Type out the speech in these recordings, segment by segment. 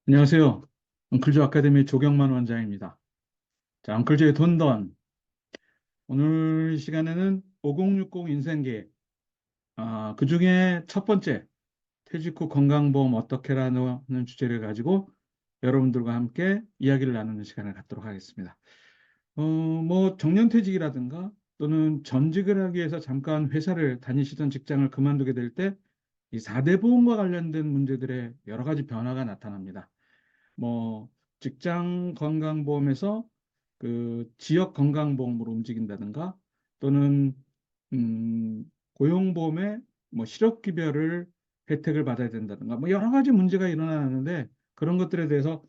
안녕하세요. 엉클조 아카데미 조경만 원장입니다. 자, 엉클조의 돈던. 오늘 시간에는 5060 인생계, 그 중에 첫 번째, 퇴직 후 건강보험 어떻게라는 주제를 가지고 여러분들과 함께 이야기를 나누는 시간을 갖도록 하겠습니다. 뭐, 정년퇴직이라든가 또는 전직을 하기 위해서 잠깐 회사를 다니시던 직장을 그만두게 될 때 이 4대 보험과 관련된 문제들의 여러 가지 변화가 나타납니다. 뭐 직장 건강보험에서 그 지역 건강보험으로 움직인다든가 또는 고용보험에 뭐 실업급여를 혜택을 받아야 된다든가 뭐 여러 가지 문제가 일어나는데 그런 것들에 대해서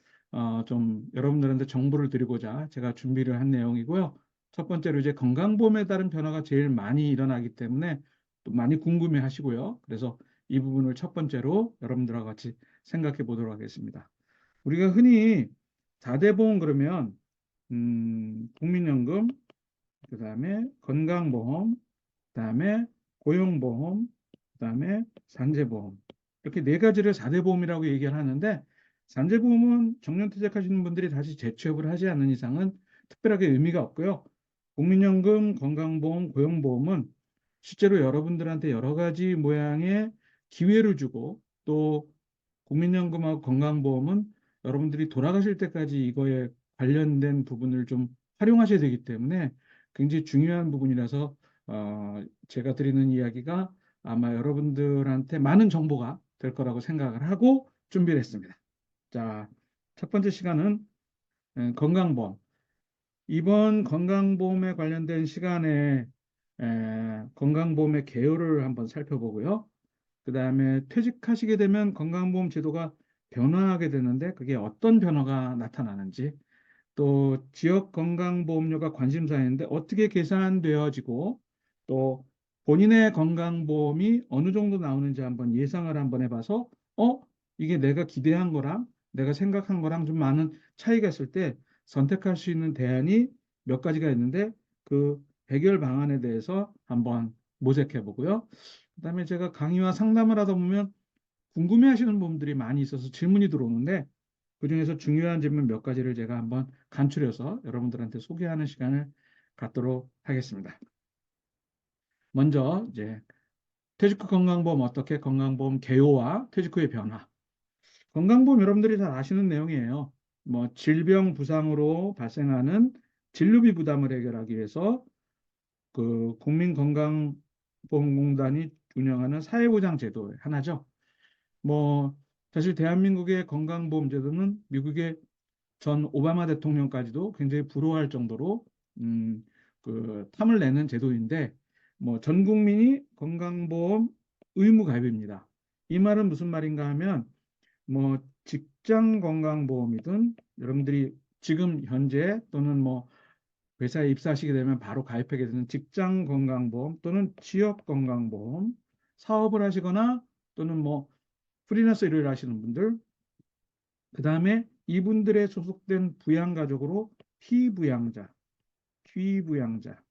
좀 여러분들한테 정보를 드리고자 제가 준비를 한 내용이고요. 첫 번째로 이제 건강보험에 따른 변화가 제일 많이 일어나기 때문에 또 많이 궁금해 하시고요. 그래서 이 부분을 첫 번째로 여러분들과 같이 생각해 보도록 하겠습니다. 우리가 흔히 4대 보험 그러면 국민연금, 그다음에 건강보험, 그다음에 고용보험, 그다음에 산재보험 이렇게 네 가지를 4대 보험이라고 얘기를 하는데 산재보험은 정년퇴직하시는 분들이 다시 재취업을 하지 않는 이상은 특별하게 의미가 없고요. 국민연금, 건강보험, 고용보험은 실제로 여러분들한테 여러 가지 모양의 기회를 주고 또 국민연금하고 건강보험은 여러분들이 돌아가실 때까지 이거에 관련된 부분을 좀 활용하셔야 되기 때문에 굉장히 중요한 부분이라서 제가 드리는 이야기가 아마 여러분들한테 많은 정보가 될 거라고 생각을 하고 준비를 했습니다. 자, 첫 번째 시간은 건강보험. 이번 건강보험에 관련된 시간에 건강보험의 개요를 한번 살펴보고요. 그 다음에 퇴직하시게 되면 건강보험 제도가 변화하게 되는데 그게 어떤 변화가 나타나는지 또 지역 건강보험료가 관심사인데 어떻게 계산되어지고 또 본인의 건강보험이 어느 정도 나오는지 한번 예상을 한번 해봐서 어? 이게 내가 기대한 거랑 내가 생각한 거랑 좀 많은 차이가 있을 때 선택할 수 있는 대안이 몇 가지가 있는데 그 해결 방안에 대해서 한번 모색해 보고요. 그다음에 제가 강의와 상담을 하다 보면 궁금해하시는 분들이 많이 있어서 질문이 들어오는데 그중에서 중요한 질문 몇 가지를 제가 한번 간추려서 여러분들한테 소개하는 시간을 갖도록 하겠습니다. 먼저 이제 퇴직 후 건강보험 어떻게 건강보험 개요와 퇴직 후의 변화. 건강보험 여러분들이 잘 아시는 내용이에요. 뭐 질병 부상으로 발생하는 진료비 부담을 해결하기 위해서 그 국민건강보험공단이 운영하는 사회보장 제도 하나죠. 뭐 사실 대한민국의 건강보험 제도는 미국의 전 오바마 대통령까지도 굉장히 부러워할 정도로 음, 그 탐을 내는 제도인데 뭐 전 국민이 건강보험 의무 가입입니다. 이 말은 무슨 말인가 하면 뭐 직장 건강보험이든 여러분들이 지금 현재 또는 뭐 회사에 입사하시게 되면 바로 가입하게 되는 직장 건강보험 또는 지역 건강보험 사업을 하시거나 또는 뭐 프리랜서 일을 하시는 분들 그 다음에 이분들의 소속된 부양가족으로 피부양자, 피부양자.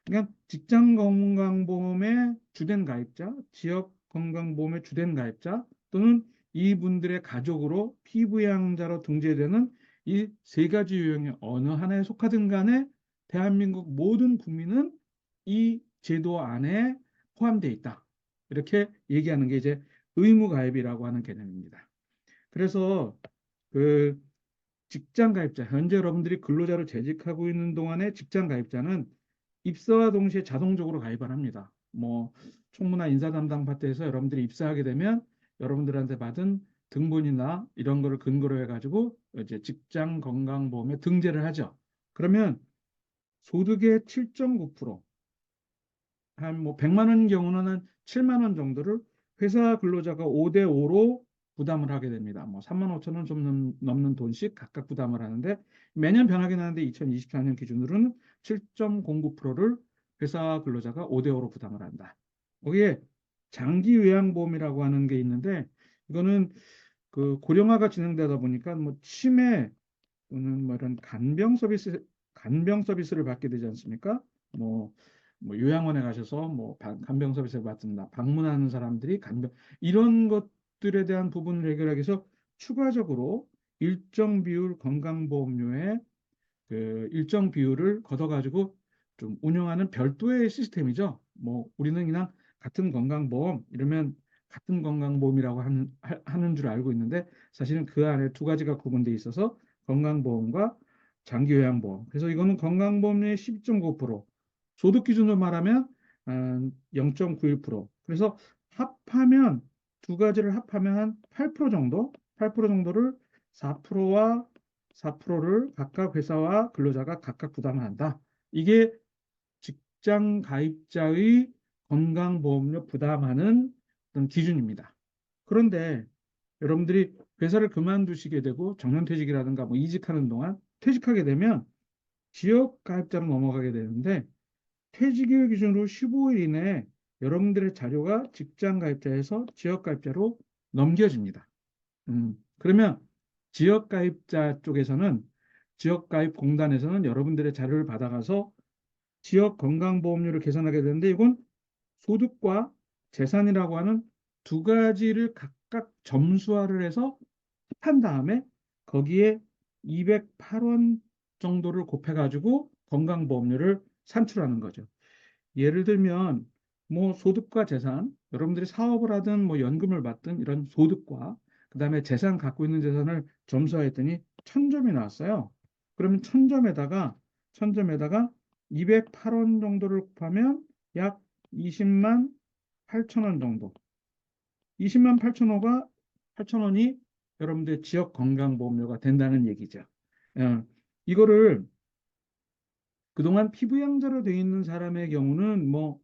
그러니까 직장 건강보험의 주된 가입자, 지역 건강보험의 주된 가입자 또는 이분들의 가족으로 피부양자로 등재되는 이 세 가지 유형의 어느 하나에 속하든 간에 대한민국 모든 국민은 이 제도 안에 포함되어 있다. 이렇게 얘기하는 게 이제 의무 가입이라고 하는 개념입니다. 그래서 그 직장 가입자, 현재 여러분들이 근로자로 재직하고 있는 동안에 직장 가입자는 입사와 동시에 자동적으로 가입을 합니다. 뭐 총무나 인사 담당 파트에서 여러분들이 입사하게 되면 여러분들한테 받은 등본이나 이런 거를 근거로 해가지고 이제 직장 건강보험에 등재를 하죠. 그러면 소득의 7.9%, 한 뭐 100만 원 경우는 한 7만 원 정도를 회사 근로자가 5대 5로 부담을 하게 됩니다. 뭐 3만 5천 원 좀 넘는 돈씩 각각 부담을 하는데 매년 변하긴 하는데 2024년 기준으로는 7.09%를 회사 근로자가 5대 5로 부담을 한다. 거기에 장기 요양보험이라고 하는 게 있는데 이거는 그 고령화가 진행되다 보니까 뭐 치매 또는 뭐 이런 간병 서비스를 받게 되지 않습니까? 뭐, 뭐 요양원에 가셔서 뭐 간병 서비스를 받는다. 방문하는 사람들이 간병 이런 것들에 대한 부분을 해결하기 위해서 추가적으로 일정 비율 건강보험료의 그 일정 비율을 걷어가지고 좀 운영하는 별도의 시스템이죠. 뭐 우리는 그냥 같은 건강보험 이러면 같은 건강보험이라고 하는 줄 알고 있는데 사실은 그 안에 두 가지가 구분되어 있어서 건강보험과 장기요양보험. 그래서 이거는 건강보험료의 12.9%, 소득 기준으로 말하면 0.91%. 그래서 합하면 두 가지를 합하면 한 8% 정도, 8% 정도를 4%와 4%를 각각 회사와 근로자가 각각 부담을 한다. 이게 직장 가입자의 건강보험료 부담하는 그런 기준입니다. 그런데 여러분들이 회사를 그만두시게 되고 정년퇴직이라든가 뭐 이직하는 동안 퇴직하게 되면 지역 가입자로 넘어가게 되는데 퇴직일 기준으로 15일 이내에 여러분들의 자료가 직장 가입자에서 지역 가입자로 넘겨집니다. 그러면 지역가입자 쪽에서는 지역가입공단에서는 여러분들의 자료를 받아가서 지역 건강보험료를 계산하게 되는데 이건 소득과 재산이라고 하는 두 가지를 각각 점수화를 해서 합한 다음에 거기에 208원 정도를 곱해가지고 건강보험료를 산출하는 거죠. 예를 들면 뭐 소득과 재산, 여러분들이 사업을 하든 뭐 연금을 받든 이런 소득과 그다음에 재산 갖고 있는 재산을 점수화했더니 1000점이 나왔어요. 그러면 1000점에다가 208원 정도를 곱하면 약 20만 8천 원 정도. 20만 8천 원이 여러분들 지역 건강보험료가 된다는 얘기죠. 어, 이거를 그동안 피부양자로 돼 있는 사람의 경우는 뭐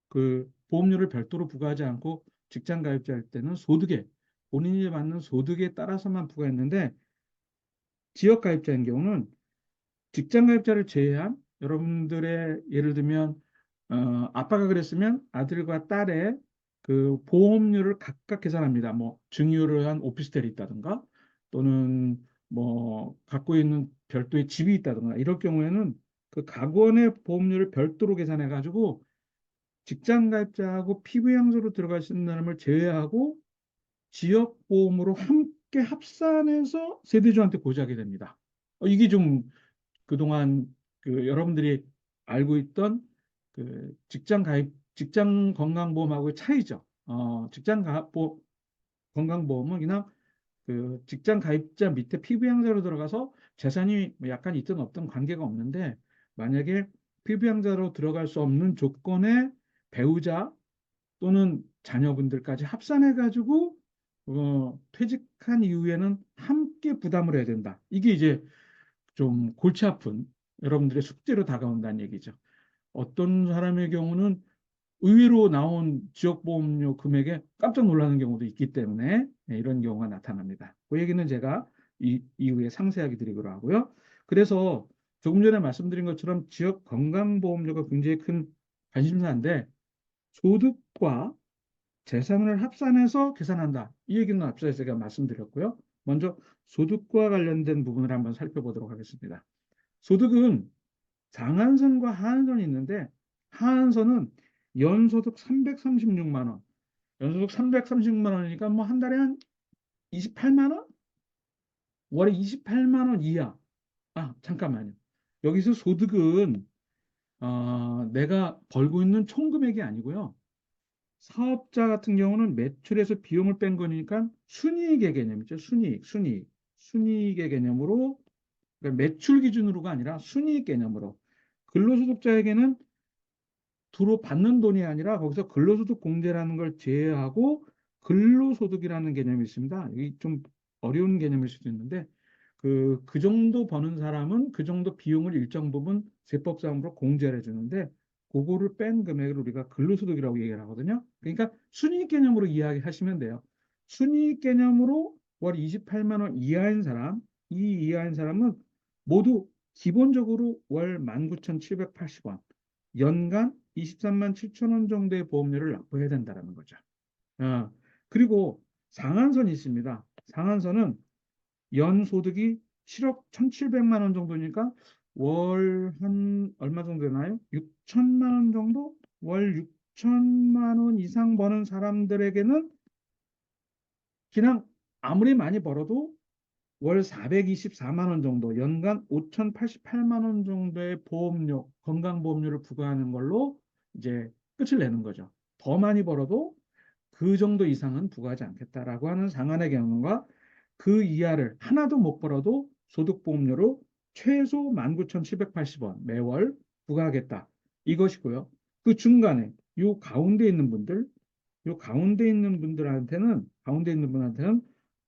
그 보험료를 별도로 부과하지 않고 직장 가입자일 때는 소득에 본인이 받는 소득에 따라서만 부과했는데 지역 가입자인 경우는 직장 가입자를 제외한 여러분들의 예를 들면 아빠가 그랬으면 아들과 딸의 그 보험료를 각각 계산합니다. 뭐 증여를 한 오피스텔이 있다든가 또는 뭐 갖고 있는 별도의 집이 있다든가 이럴 경우에는 그 가구원의 보험료를 별도로 계산해 가지고 직장 가입자하고 피부 양소로 들어갈 수 있는 사람을 제외하고 지역보험으로 함께 합산해서 세대주한테 고지하게 됩니다. 이게 좀 그동안 그 여러분들이 알고 있던 그 직장 건강보험하고의 차이죠. 건강보험은 그냥 그 직장 가입자 밑에 피부 양자로 들어가서 재산이 뭐 약간 있든 없든 관계가 없는데 만약에 피부 양자로 들어갈 수 없는 조건에 배우자 또는 자녀분들까지 합산해 가지고 퇴직한 이후에는 함께 부담을 해야 된다. 이게 이제 좀 골치 아픈 여러분들의 숙제로 다가온다는 얘기죠. 어떤 사람의 경우는 의외로 나온 지역보험료 금액에 깜짝 놀라는 경우도 있기 때문에 이런 경우가 나타납니다. 그 얘기는 제가 이후에 상세하게 드리기로 하고요. 그래서 조금 전에 말씀드린 것처럼 지역 건강보험료가 굉장히 큰 관심사인데 소득과 재산을 합산해서 계산한다. 이 얘기는 앞서 제가 말씀드렸고요. 먼저 소득과 관련된 부분을 한번 살펴보도록 하겠습니다. 소득은 상한선과 하한선이 있는데 하한선은 연소득 336만 원, 연소득 336만 원이니까 뭐 한 달에 한 28만 원? 월에 28만 원 이하. 잠깐만요. 여기서 소득은 내가 벌고 있는 총 금액이 아니고요. 사업자 같은 경우는 매출에서 비용을 뺀 거니까 순이익의 개념이죠. 순이익의 개념으로 그러니까 매출 기준으로가 아니라 순이익 개념으로 근로소득자에게는 주로 받는 돈이 아니라 거기서 근로소득 공제라는 걸 제외하고 근로소득이라는 개념이 있습니다. 이 좀 어려운 개념일 수도 있는데 그 정도 버는 사람은 그 정도 비용을 일정 부분 세법상으로 공제를 해주는데 그거를 뺀 금액을 우리가 근로소득이라고 얘기를 하거든요. 그러니까 순이익 개념으로 이야기하시면 돼요. 순이익 개념으로 월 28만 원 이하인 사람, 이 이하인 사람은 모두 기본적으로 월 19,780원, 연간 23만 7천 원 정도의 보험료를 납부해야 된다는 거죠. 아, 그리고 상한선이 있습니다. 상한선은 연소득이 7억 1,700만 원 정도니까 월 한 얼마 정도 되나요? 6천만 원 정도? 월 6천만 원 이상 버는 사람들에게는 그냥 아무리 많이 벌어도 월 424만 원 정도, 연간 5,088만 원 정도의 보험료, 건강보험료를 부과하는 걸로 이제 끝을 내는 거죠. 더 많이 벌어도 그 정도 이상은 부과하지 않겠다라고 하는 상한의 경우가 그 이하를 하나도 못 벌어도 소득보험료로 최소 19,780원 매월 부과하겠다. 이것이고요. 그 중간에 요 가운데 있는 분들, 요 가운데 있는 분한테는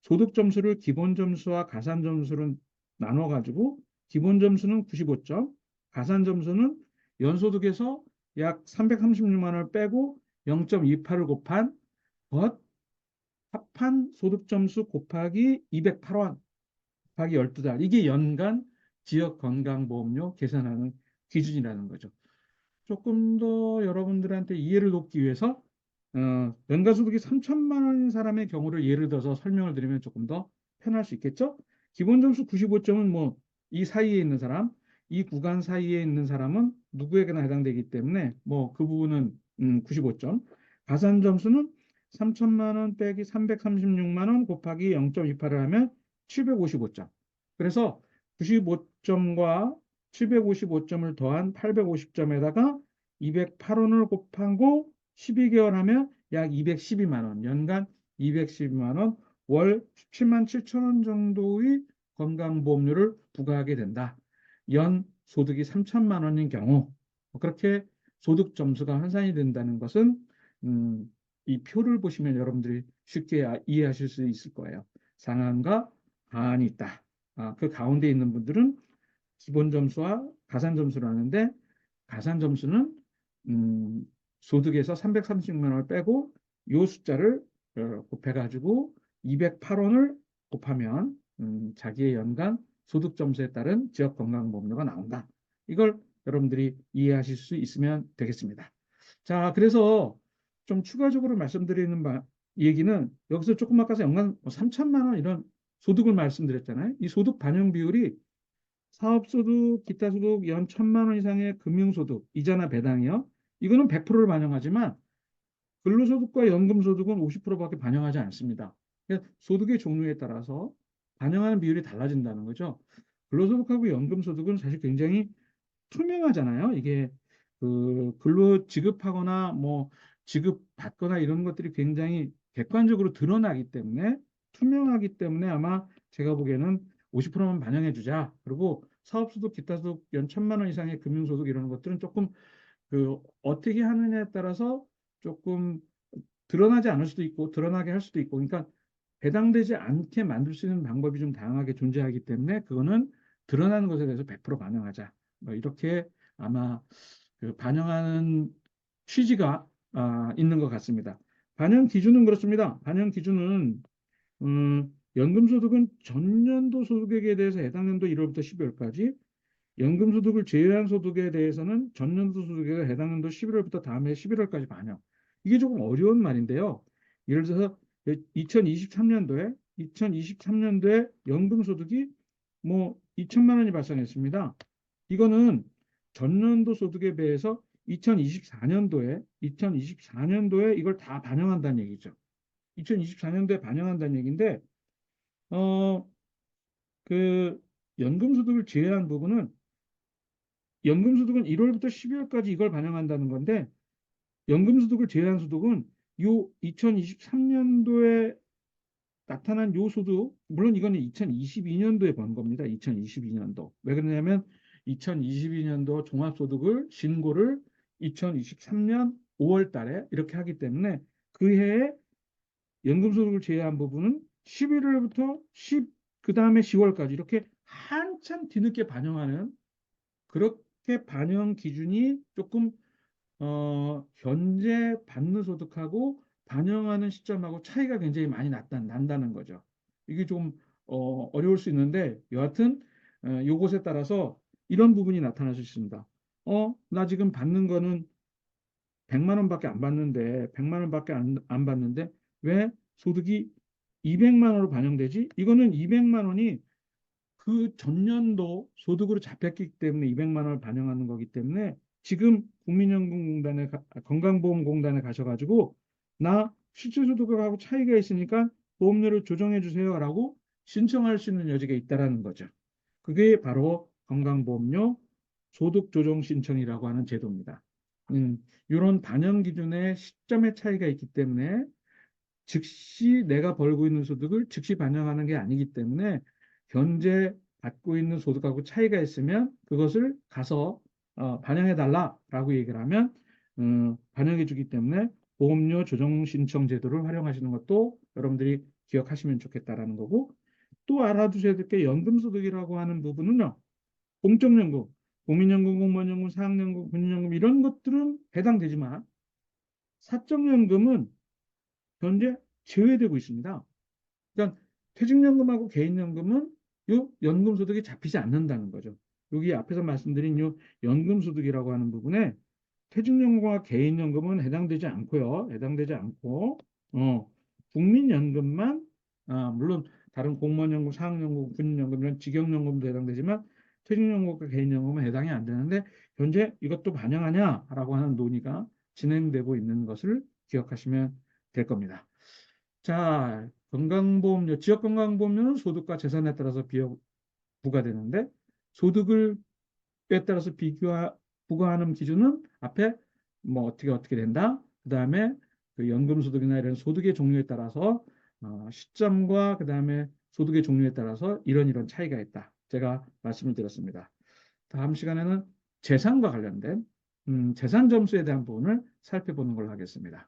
소득 점수를 기본 점수와 가산 점수를 나눠 가지고 기본 점수는 95점, 가산 점수는 연소득에서 약 336만 원을 빼고 0.28을 곱한 것 합한 소득 점수 곱하기 208원 곱하기 12달. 이게 연간 지역 건강보험료 계산하는 기준이라는 거죠. 조금 더 여러분들한테 이해를 돕기 위해서 연간 소득이 3천만 원인 사람의 경우를 예를 들어서 설명을 드리면 조금 더 편할 수 있겠죠? 기본 점수 95점은 뭐 이 사이에 있는 사람, 이 구간 사이에 있는 사람은 누구에게나 해당되기 때문에 뭐 그 부분은 95점. 가산 점수는 3천만 원 빼기 336만 원 곱하기 0.28을 하면 755점. 그래서 95점과 755점을 더한 850점에다가 208원을 곱하고 12개월 하면 약 212만 원, 연간 212만 원, 월 17만 7천 원 정도의 건강보험료를 부과하게 된다. 연 소득이 3천만 원인 경우 그렇게 소득 점수가 환산이 된다는 것은 이 표를 보시면 여러분들이 쉽게 이해하실 수 있을 거예요. 상한과 하한이 있다. 그 가운데 있는 분들은 기본 점수와 가산 점수를 하는데 가산 점수는 음, 소득에서 336만 원을 빼고 요 숫자를 곱해가지고 208원을 곱하면 자기의 연간 소득 점수에 따른 지역 건강보험료가 나온다. 이걸 여러분들이 이해하실 수 있으면 되겠습니다. 자, 그래서 좀 추가적으로 말씀드리는 얘기는 여기서 조금 아까 연간 3천만 원 이런 소득을 말씀드렸잖아요. 이 소득 반영 비율이 사업소득, 기타 소득 연 1,000만 원 이상의 금융소득, 이자나 배당이요. 이거는 100%를 반영하지만 근로소득과 연금소득은 50%밖에 반영하지 않습니다. 그러니까 소득의 종류에 따라서 반영하는 비율이 달라진다는 거죠. 근로소득하고 연금소득은 사실 굉장히 투명하잖아요. 이게 그 근로 지급하거나 뭐 지급받거나 이런 것들이 굉장히 객관적으로 드러나기 때문에 투명하기 때문에 아마 제가 보기에는 50%만 반영해 주자. 그리고 사업소득, 기타소득 연 1,000만 원 이상의 금융소득 이런 것들은 조금 그 어떻게 하느냐에 따라서 조금 드러나지 않을 수도 있고 드러나게 할 수도 있고 그러니까 배당되지 않게 만들 수 있는 방법이 좀 다양하게 존재하기 때문에 그거는 드러나는 것에 대해서 100% 반영하자. 뭐 이렇게 아마 그 반영하는 취지가 있는 것 같습니다. 반영 기준은 그렇습니다. 반영 기준은 연금소득은 전년도 소득액에 대해서 해당 연도 1월부터 12월까지 연금소득을 제외한 소득에 대해서는 전년도 소득에 해당 연도 11월부터 다음해 11월까지 반영. 이게 조금 어려운 말인데요. 예를 들어서 2023년도에 연금소득이 뭐 2천만 원이 발생했습니다. 이거는 전년도 소득에 비해서 2024년도에 이걸 다 반영한다는 얘기죠. 2024년도에 반영한다는 얘기인데, 어, 그 연금소득을 제외한 부분은 연금소득은 1월부터 12월까지 이걸 반영한다는 건데 연금소득을 제외한 소득은 요 2023년도에 나타난 요 소득 물론 이거는 2022년도에 번 겁니다. 2022년도. 왜 그러냐면 2022년도 종합소득을 신고를 2023년 5월 달에 이렇게 하기 때문에 그 해에 연금소득을 제외한 부분은 11월부터 그 다음에 10월까지 이렇게 한참 뒤늦게 반영하는 그렇게 반영 기준이 조금 현재 받는 소득하고 반영하는 시점하고 차이가 굉장히 많이 난다는 거죠. 이게 좀 어려울 수 있는데 여하튼 요것에 따라서 이런 부분이 나타날 수 있습니다. 나 지금 받는 거는 100만 원밖에 안 받는데 100만 원밖에 안 받는데 왜 소득이 200만 원으로 반영되지? 이거는 200만 원이 그 전년도 소득으로 잡혔기 때문에 200만 원을 반영하는 거기 때문에 지금 국민연금공단에 건강보험공단에 가셔가지고 나 실질소득하고 차이가 있으니까 보험료를 조정해 주세요라고 신청할 수 있는 여지가 있다라는 거죠. 그게 바로 건강보험료 소득조정 신청이라고 하는 제도입니다. 이런 반영 기준의 시점의 차이가 있기 때문에 즉시 내가 벌고 있는 소득을 즉시 반영하는 게 아니기 때문에 현재 받고 있는 소득하고 차이가 있으면 그것을 가서 반영해 달라라고 얘기를 하면 반영해 주기 때문에 보험료 조정 신청 제도를 활용하시는 것도 여러분들이 기억하시면 좋겠다라는 거고, 또 알아두셔야 될 게 연금소득이라고 하는 부분은요. 공적연금, 국민연금, 공무원연금, 사학연금, 군인연금 이런 것들은 해당되지만 사적연금은 현재 제외되고 있습니다. 그러니까 퇴직연금하고 개인연금은 이 연금소득이 잡히지 않는다는 거죠. 여기 앞에서 말씀드린 이 연금소득이라고 하는 부분에 퇴직연금과 개인연금은 해당되지 않고요. 해당되지 않고 국민연금만 물론 다른 공무원연금, 사학연금, 군인연금 이런 직영연금도 해당되지만 퇴직연금과 개인연금은 해당이 안 되는데 현재 이것도 반영하냐라고 하는 논의가 진행되고 있는 것을 기억하시면 될 겁니다. 자, 건강보험료, 지역건강보험료는 소득과 재산에 따라서 부과되는데 소득을 에 따라서 부과하는 기준은 앞에 뭐 어떻게 된다. 그다음에 그 연금소득이나 이런 소득의 종류에 따라서 시점과 그다음에 소득의 종류에 따라서 이런 차이가 있다. 제가 말씀을 드렸습니다. 다음 시간에는 재산과 관련된 재산 점수에 대한 부분을 살펴보는 걸로 하겠습니다.